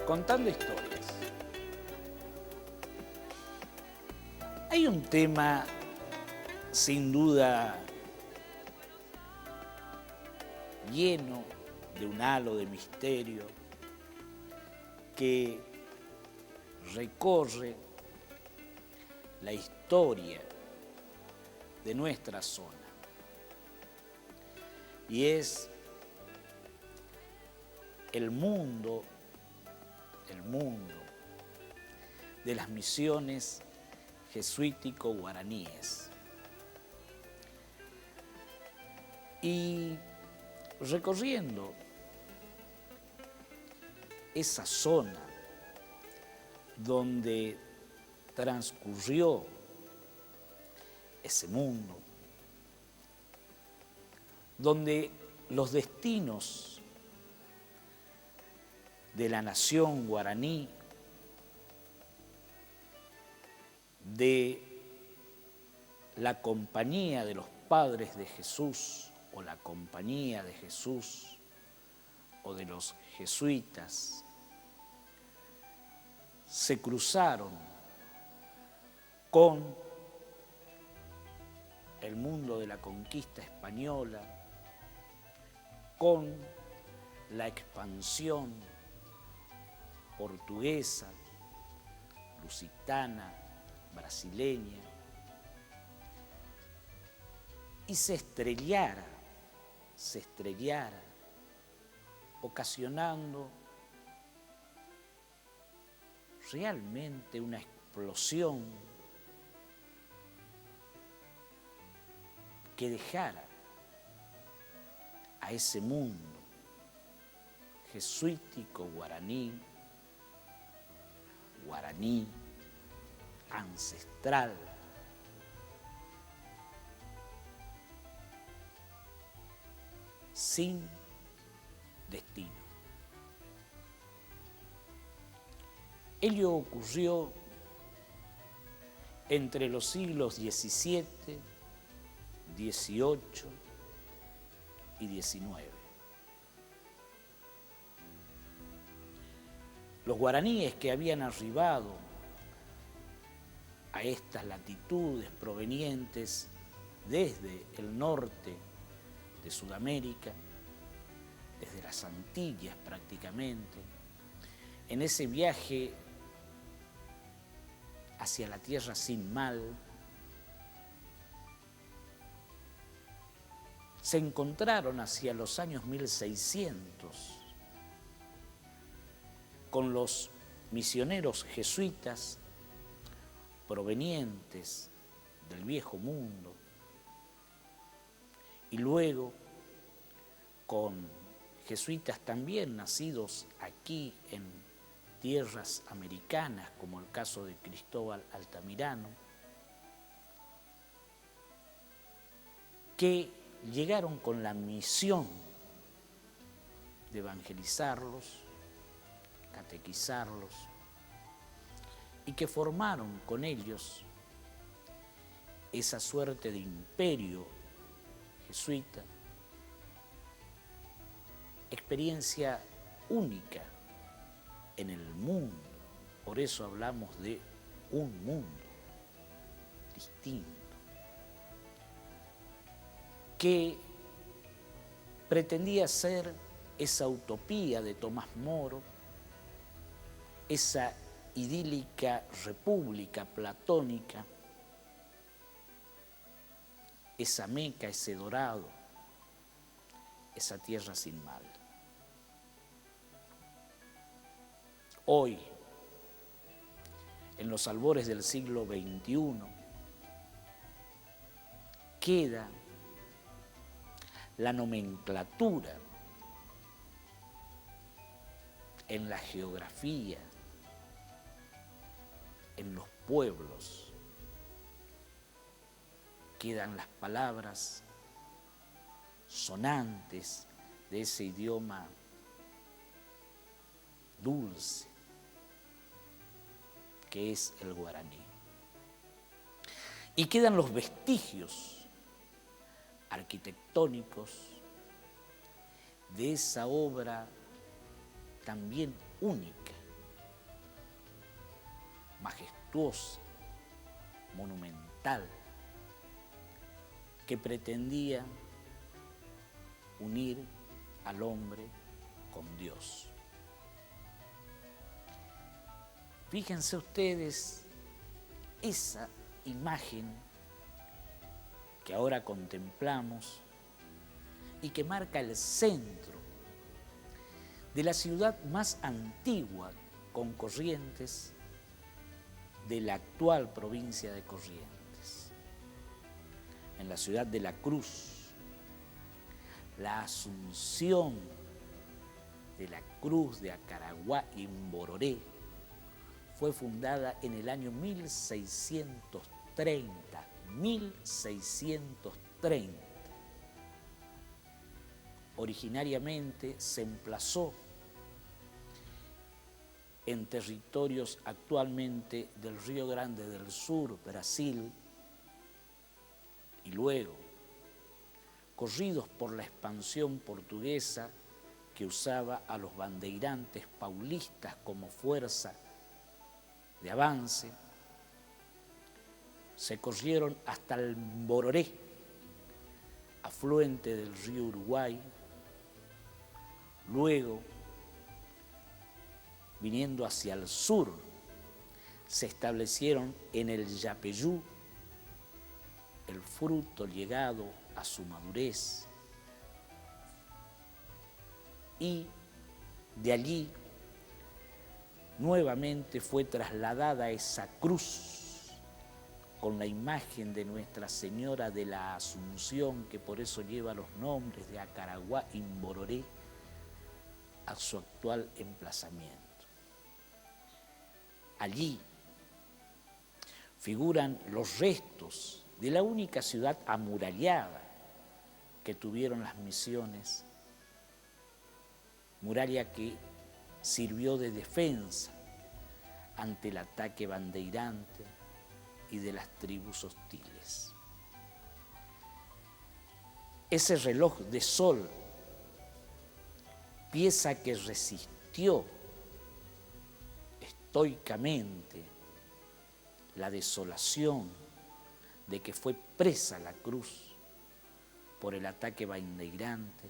contando historias. Hay un tema, sin duda, lleno de un halo de misterio que recorre la historia de nuestra zona. Y es el mundo de las misiones jesuítico-guaraníes. Y recorriendo esa zona donde transcurrió ese mundo, donde los destinos de la nación guaraní, de la compañía de los padres de Jesús o la compañía de Jesús o de los jesuitas, se cruzaron con el mundo de la conquista española, con la expansión portuguesa, lusitana, brasileña, y se estrellara, ocasionando realmente una explosión que dejara a ese mundo jesuítico guaraní, ancestral, sin destino. Ello ocurrió entre los siglos XVII, XVIII y XIX. Los guaraníes que habían arribado a estas latitudes provenientes desde el norte de Sudamérica, desde las Antillas prácticamente, en ese viaje hacia la tierra sin mal, se encontraron hacia los años 1600 con los misioneros jesuitas provenientes del Viejo Mundo y luego con jesuitas también nacidos aquí en tierras americanas, como el caso de Cristóbal Altamirano, que llegaron con la misión de evangelizarlos, catequizarlos, y que formaron con ellos esa suerte de imperio jesuita, experiencia única en el mundo. Por eso hablamos de un mundo distinto, que pretendía ser esa utopía de Tomás Moro, esa idílica república platónica, esa Meca, ese dorado, esa tierra sin mal. Hoy, en los albores del siglo XXI, queda la nomenclatura en la geografía, en los pueblos, quedan las palabras sonantes de ese idioma dulce que es el guaraní. Y quedan los vestigios arquitectónicos de esa obra también única majestuosa, monumental, que pretendía unir al hombre con Dios. Fíjense ustedes esa imagen que ahora contemplamos y que marca el centro de la ciudad más antigua con Corrientes de la actual provincia de Corrientes, en la ciudad de La Cruz, la Asunción de la Cruz de Acaraguá y Mbororé fue fundada en el año 1630. Originariamente se emplazó en territorios actualmente del Río Grande del Sur, Brasil, y luego, corridos por la expansión portuguesa que usaba a los bandeirantes paulistas como fuerza de avance, se corrieron hasta el Mbororé, afluente del río Uruguay, luego, viniendo hacia el sur, se establecieron en el Yapeyú, el fruto llegado a su madurez, y de allí nuevamente fue trasladada esa cruz con la imagen de Nuestra Señora de la Asunción, que por eso lleva los nombres de Acaraguá y Mbororé, a su actual emplazamiento. Allí figuran los restos de la única ciudad amurallada que tuvieron las misiones, muralla que sirvió de defensa ante el ataque bandeirante y de las tribus hostiles. Ese reloj de sol, pieza que resistió estoicamente la desolación de que fue presa la cruz por el ataque bandeirante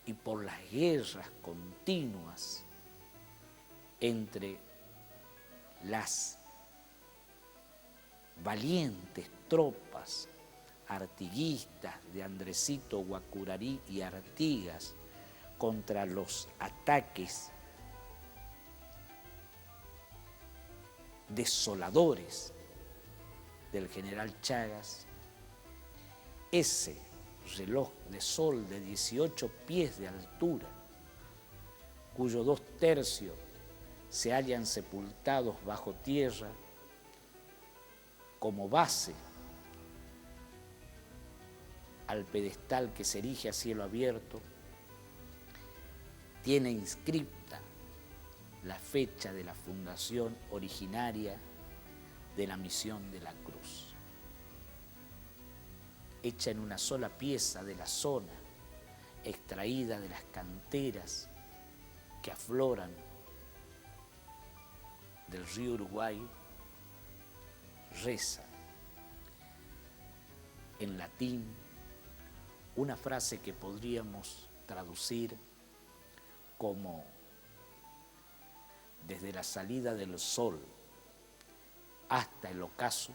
y por las guerras continuas entre las valientes tropas artiguistas de Andresito Guacurarí y Artigas contra los ataques desoladores del general Chagas. Ese reloj de sol de 18 pies de altura, cuyos 2/3 se hallan sepultados bajo tierra como base al pedestal que se erige a cielo abierto, tiene inscripta la fecha de la fundación originaria de la Misión de la Cruz, hecha en una sola pieza de la zona, extraída de las canteras que afloran del río Uruguay, reza en latín una frase que podríamos traducir como: desde la salida del sol hasta el ocaso,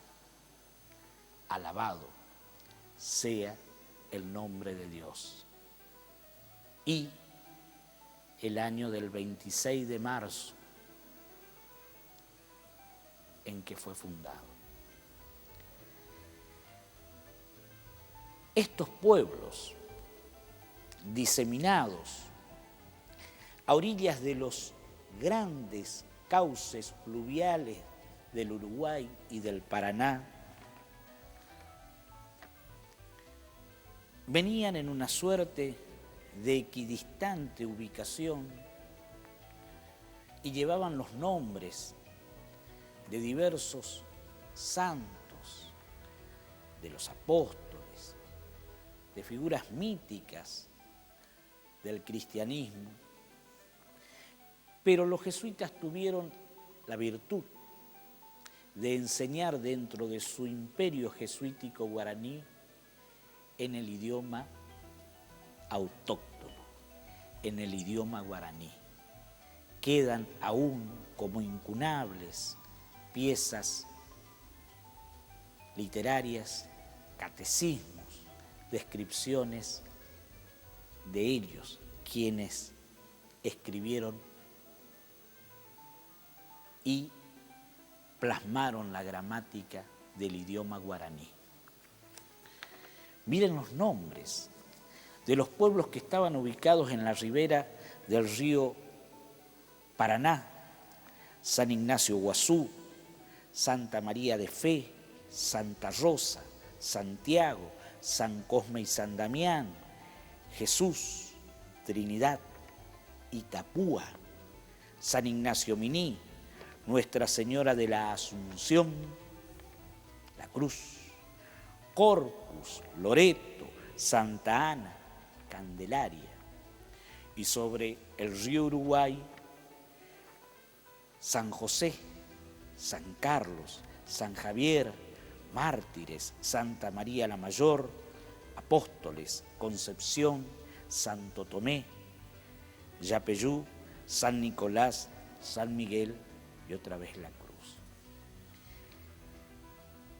alabado sea el nombre de Dios. Y el año del 26 de marzo en que fue fundado. Estos pueblos diseminados a orillas de los grandes cauces fluviales del Uruguay y del Paraná venían en una suerte de equidistante ubicación y llevaban los nombres de diversos santos, de los apóstoles, de figuras míticas del cristianismo, pero los jesuitas tuvieron la virtud de enseñar dentro de su imperio jesuítico guaraní en el idioma autóctono, en el idioma guaraní. Quedan aún como incunables piezas literarias, catecismos, descripciones de ellos, quienes escribieron y plasmaron la gramática del idioma guaraní. Miren los nombres de los pueblos que estaban ubicados en la ribera del río Paraná: San Ignacio Guazú, Santa María de Fe, Santa Rosa, Santiago, San Cosme y San Damián, Jesús, Trinidad, Itapúa, San Ignacio Miní, Nuestra Señora de la Asunción, La Cruz, Corpus, Loreto, Santa Ana, Candelaria. Y sobre el río Uruguay, San José, San Carlos, San Javier, Mártires, Santa María la Mayor, Apóstoles, Concepción, Santo Tomé, Yapeyú, San Nicolás, San Miguel y otra vez la cruz.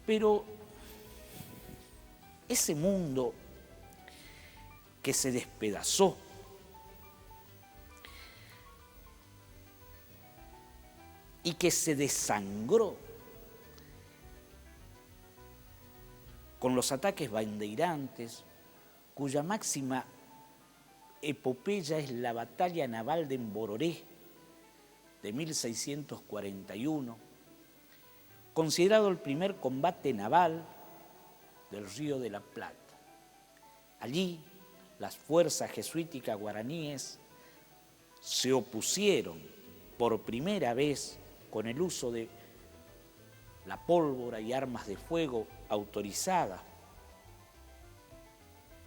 Pero ese mundo que se despedazó, y que se desangró con los ataques bandeirantes, cuya máxima epopeya es la batalla naval de Mbororé de 1641, considerado el primer combate naval del Río de la Plata. Allí las fuerzas jesuíticas guaraníes se opusieron por primera vez con el uso de la pólvora y armas de fuego autorizadas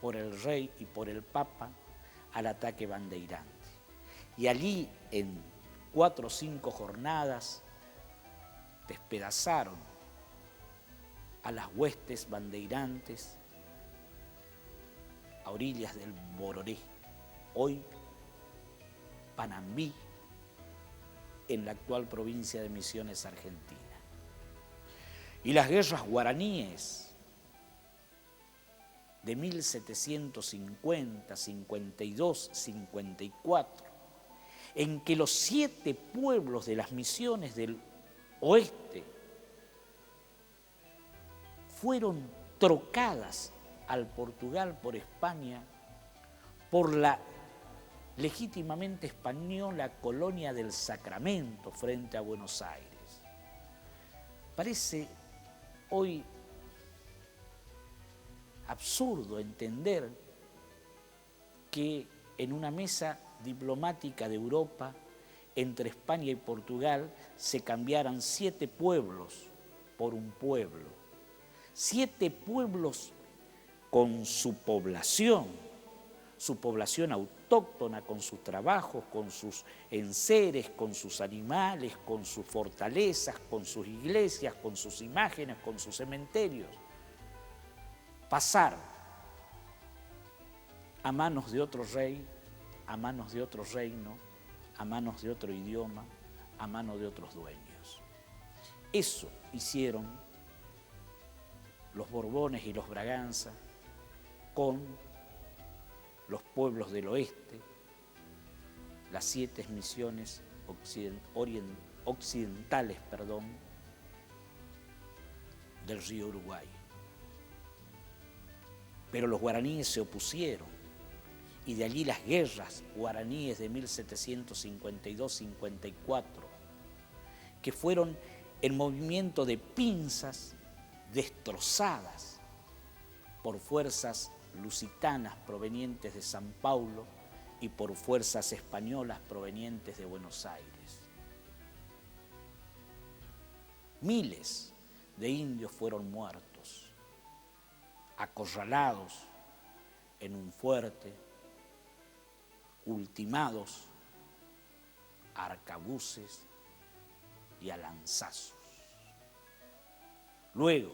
por el rey y por el papa al ataque bandeirante. Y allí, en 4 o 5 jornadas, despedazaron a las huestes bandeirantes a orillas del Bororé, hoy Panambí, en la actual provincia de Misiones, Argentina. Y las guerras guaraníes de 1750, 52, 54, en que los 7 pueblos de las misiones del oeste fueron trocadas al Portugal por España por la legítimamente española colonia del Sacramento frente a Buenos Aires. Parece hoy absurdo entender que en una mesa diplomática de Europa entre España y Portugal se cambiaran 7 pueblos por un pueblo. 7 pueblos con su población autóctona, con sus trabajos, con sus enseres, con sus animales, con sus fortalezas, con sus iglesias, con sus imágenes, con sus cementerios. Pasar a manos de otro rey, a manos de otro reino, a manos de otro idioma, a manos de otros dueños. Eso hicieron los Borbones y los Braganza con los pueblos del oeste, las 7 misiones occidentales del río Uruguay. Pero los guaraníes se opusieron, y de allí las guerras guaraníes de 1752-54, que fueron el movimiento de pinzas destrozadas por fuerzas lusitanas provenientes de San Paulo y por fuerzas españolas provenientes de Buenos Aires. Miles de indios fueron muertos, acorralados en un fuerte, ultimados a arcabuces y a lanzazos. Luego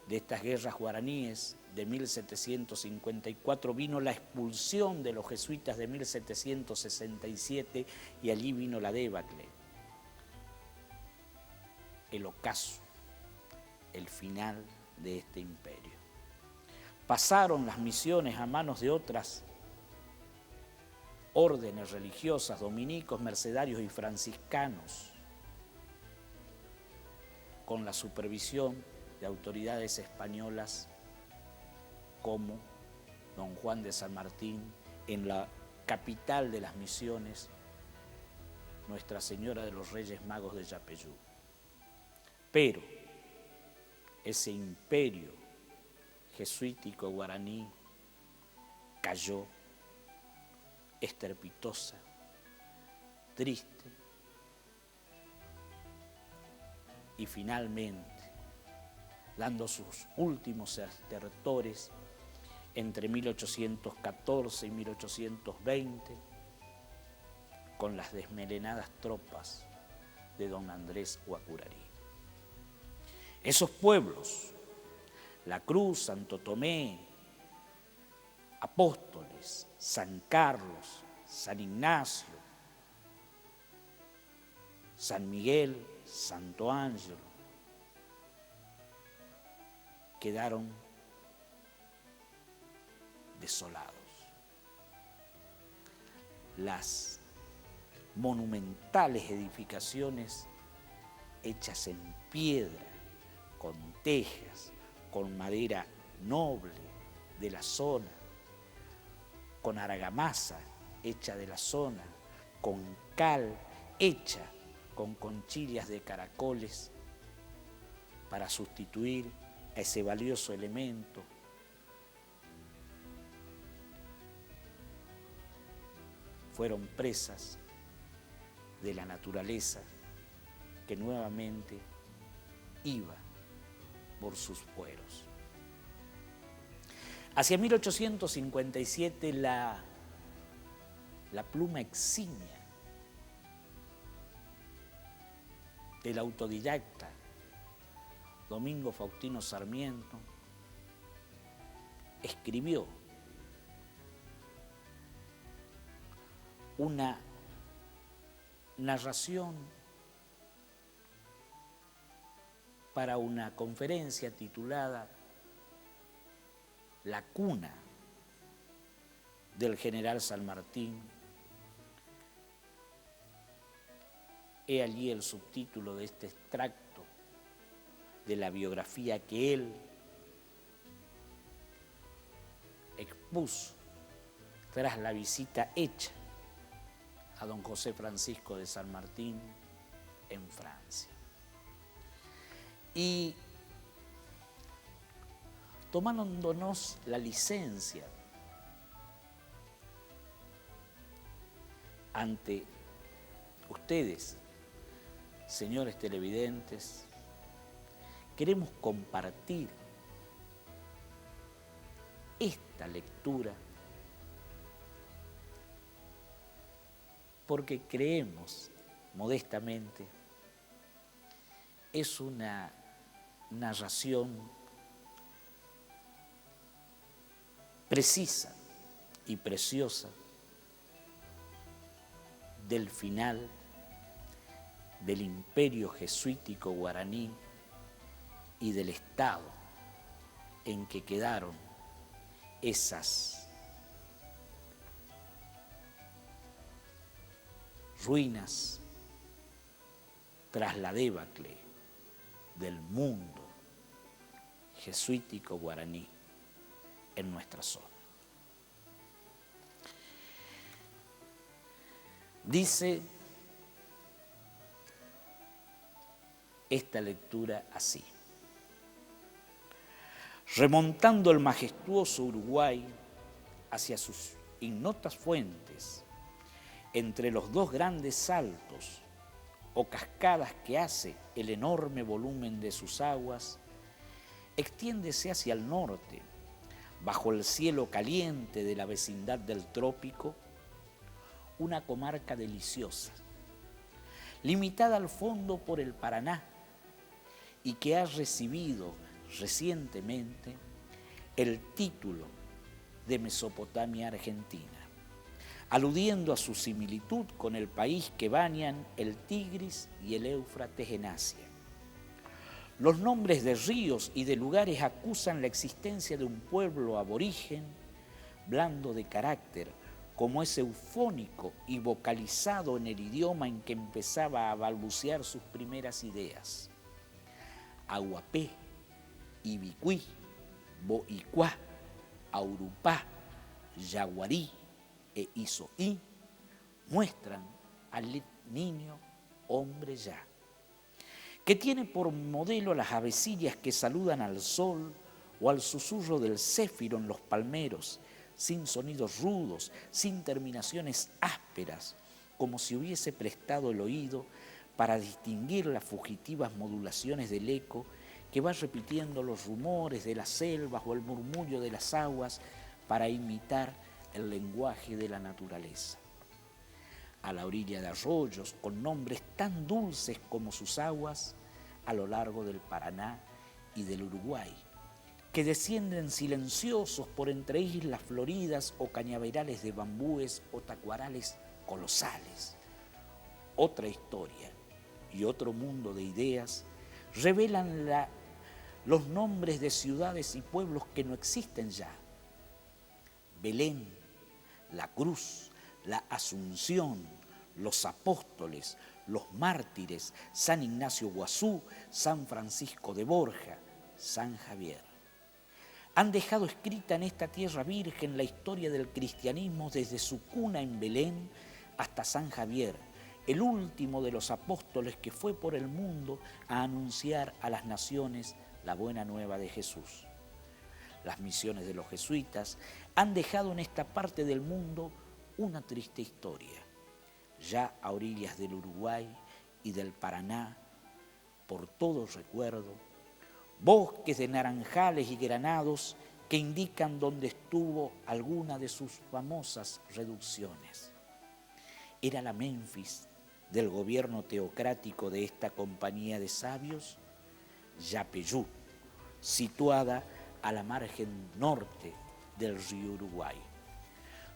de estas guerras guaraníes de 1754 vino la expulsión de los jesuitas de 1767 y allí vino la debacle, el ocaso, el final de este imperio. Pasaron las misiones a manos de otras órdenes religiosas, dominicos, mercedarios y franciscanos, con la supervisión de autoridades españolas como don Juan de San Martín, en la capital de las misiones, Nuestra Señora de los Reyes Magos de Yapeyú. Pero ese imperio jesuítico guaraní cayó estrepitosa, triste y finalmente dando sus últimos estertores entre 1814 y 1820 con las desmelenadas tropas de don Andrés Guacurarí. Esos pueblos, La Cruz, Santo Tomé, Apóstoles, San Carlos, San Ignacio, San Miguel, Santo Ángelo, quedaron desolados. Las monumentales edificaciones hechas en piedra, con tejas, con madera noble de la zona, con argamasa hecha de la zona, con cal hecha con conchillas de caracoles para sustituir a ese valioso elemento, fueron presas de la naturaleza que nuevamente iba por sus fueros. Hacia 1857 la pluma eximia del autodidacta Domingo Faustino Sarmiento escribió una narración para una conferencia titulada La cuna del general San Martín. He allí el subtítulo de este extracto de la biografía que él expuso tras la visita hecha a don José Francisco de San Martín en Francia. Y tomándonos la licencia ante ustedes, señores televidentes, queremos compartir esta lectura porque creemos modestamente es una narración precisa y preciosa del final del imperio jesuítico guaraní y del estado en que quedaron esas ruinas tras la debacle del mundo jesuítico guaraní en nuestra zona. Dice esta lectura así: remontando el majestuoso Uruguay hacia sus ignotas fuentes, entre los dos grandes saltos o cascadas que hace el enorme volumen de sus aguas, extiéndese hacia el norte, bajo el cielo caliente de la vecindad del trópico, una comarca deliciosa, limitada al fondo por el Paraná y que ha recibido recientemente el título de Mesopotamia Argentina, aludiendo a su similitud con el país que bañan el Tigris y el Éufrates en Asia. Los nombres de ríos y de lugares acusan la existencia de un pueblo aborigen, blando de carácter, como es eufónico y vocalizado en el idioma en que empezaba a balbucear sus primeras ideas. Aguapé, Ibicuí, Boicuá, Aurupá, Yaguarí e Isoí muestran al niño hombre ya, que tiene por modelo las avecillas que saludan al sol o al susurro del céfiro en los palmeros, sin sonidos rudos, sin terminaciones ásperas, como si hubiese prestado el oído para distinguir las fugitivas modulaciones del eco que va repitiendo los rumores de las selvas o el murmullo de las aguas para imitar el lenguaje de la naturaleza. A la orilla de arroyos con nombres tan dulces como sus aguas, a lo largo del Paraná y del Uruguay, que descienden silenciosos por entre islas floridas o cañaverales de bambúes o tacuarales colosales. Otra historia y otro mundo de ideas revelan los nombres de ciudades y pueblos que no existen ya. Belén, La Cruz, La Asunción, los Apóstoles, los Mártires, San Ignacio Guazú, San Francisco de Borja, San Javier. Han dejado escrita en esta tierra virgen la historia del cristianismo desde su cuna en Belén hasta San Javier, el último de los apóstoles que fue por el mundo a anunciar a las naciones la buena nueva de Jesús. Las misiones de los jesuitas han dejado en esta parte del mundo una triste historia. Ya a orillas del Uruguay y del Paraná, por todo recuerdo, bosques de naranjales y granados que indican dónde estuvo alguna de sus famosas reducciones. Era la Menfis del gobierno teocrático de esta compañía de sabios, Yapeyú, situada a la margen norte del río Uruguay.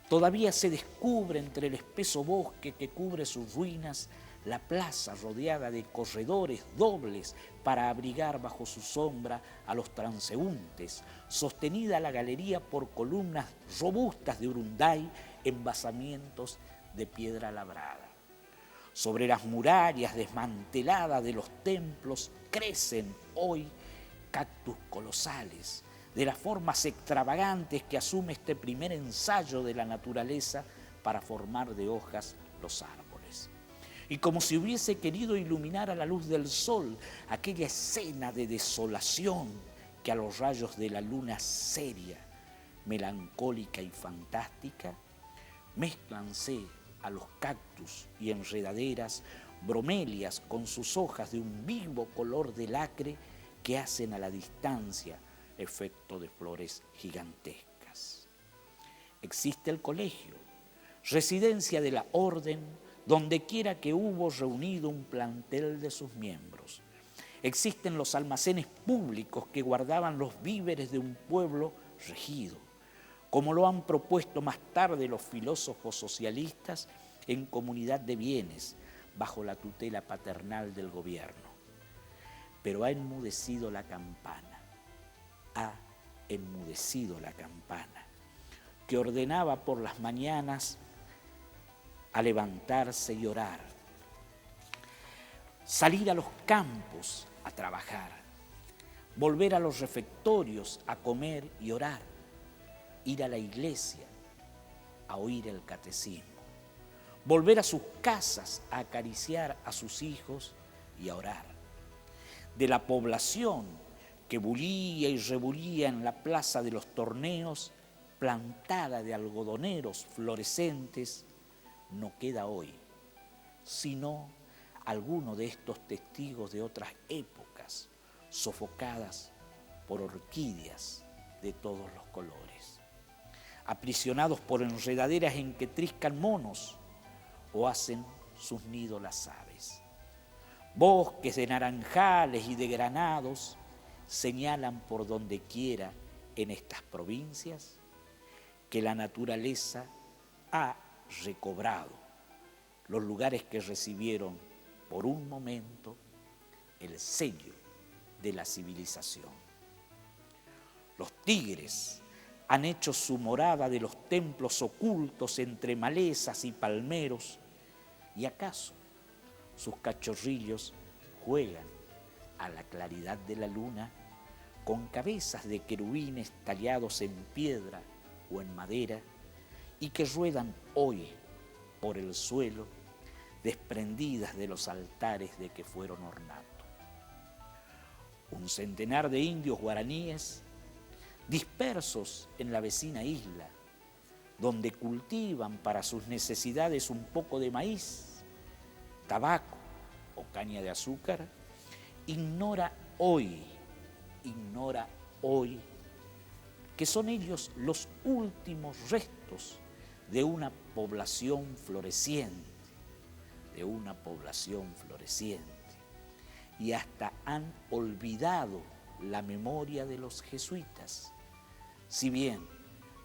Todavía se descubre entre el espeso bosque que cubre sus ruinas la plaza rodeada de corredores dobles para abrigar bajo su sombra a los transeúntes, sostenida la galería por columnas robustas de urunday en basamientos de piedra labrada. Sobre las murallas desmanteladas de los templos crecen hoy cactus colosales, de las formas extravagantes que asume este primer ensayo de la naturaleza para formar de hojas los árboles. Y como si hubiese querido iluminar a la luz del sol aquella escena de desolación que a los rayos de la luna seria, melancólica y fantástica, mézclanse a los cactus y enredaderas bromelias con sus hojas de un vivo color de lacre que hacen a la distancia efecto de flores gigantescas. Existe el colegio, residencia de la orden, donde quiera que hubo reunido un plantel de sus miembros. Existen los almacenes públicos que guardaban los víveres de un pueblo regido, como lo han propuesto más tarde los filósofos socialistas en comunidad de bienes, bajo la tutela paternal del gobierno. Pero ha enmudecido la campana, que ordenaba por las mañanas a levantarse y orar, salir a los campos a trabajar, volver a los refectorios a comer y orar, ir a la iglesia a oír el catecismo, volver a sus casas a acariciar a sus hijos y a orar. De la población que bullía y rebullía en la plaza de los torneos, plantada de algodoneros florescentes, no queda hoy, sino alguno de estos testigos de otras épocas, sofocadas por orquídeas de todos los colores, aprisionados por enredaderas en que triscan monos o hacen sus nidos las aves. Bosques de naranjales y de granados señalan por donde quiera en estas provincias que la naturaleza ha recobrado los lugares que recibieron por un momento el sello de la civilización. Los tigres han hecho su morada de los templos ocultos entre malezas y palmeros, y acaso sus cachorrillos juegan a la claridad de la luna con cabezas de querubines tallados en piedra o en madera y que ruedan hoy por el suelo desprendidas de los altares de que fueron ornados. Un centenar de indios guaraníes dispersos en la vecina isla, donde cultivan para sus necesidades un poco de maíz, tabaco o caña de azúcar, ignora hoy que son ellos los últimos restos de una población floreciente, y hasta han olvidado la memoria de los jesuitas. Si bien,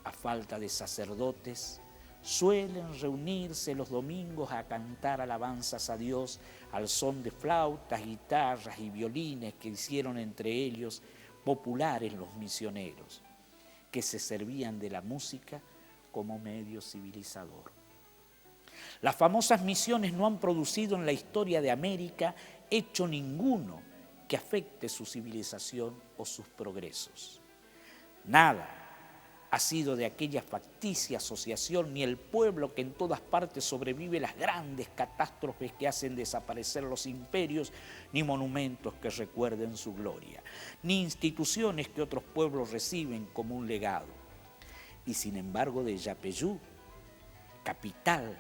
a falta de sacerdotes, suelen reunirse los domingos a cantar alabanzas a Dios al son de flautas, guitarras y violines que hicieron entre ellos populares los misioneros, que se servían de la música como medio civilizador. Las famosas misiones no han producido en la historia de América hecho ninguno que afecte su civilización o sus progresos. Nada ha sido de aquella facticia asociación, ni el pueblo que en todas partes sobrevive las grandes catástrofes que hacen desaparecer los imperios, ni monumentos que recuerden su gloria, ni instituciones que otros pueblos reciben como un legado. Y sin embargo de Yapeyú, capital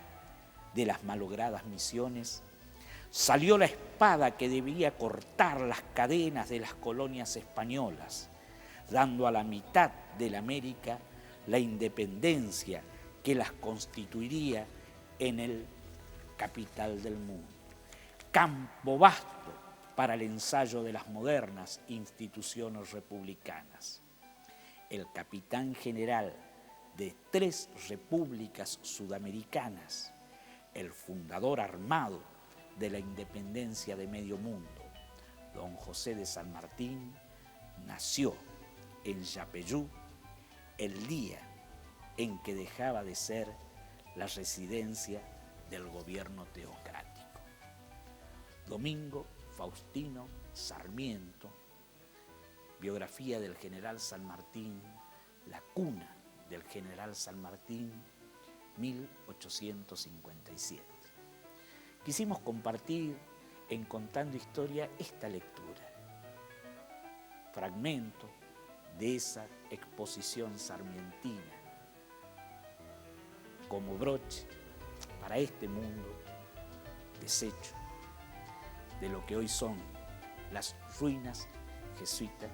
de las malogradas misiones, salió la espada que debía cortar las cadenas de las colonias españolas, dando a la mitad de la América la independencia que las constituiría en el capital del mundo. Campo vasto para el ensayo de las modernas instituciones republicanas. El capitán general de 3 repúblicas sudamericanas, el fundador armado de la independencia de medio mundo, don José de San Martín, nació en Yapeyú el día en que dejaba de ser la residencia del gobierno teocrático. Domingo Faustino Sarmiento, biografía del general San Martín, la cuna del general San Martín, 1857. Quisimos compartir en Contando Historia esta lectura, fragmento de esa exposición sarmientina, como broche para este mundo deshecho de lo que hoy son las ruinas jesuitas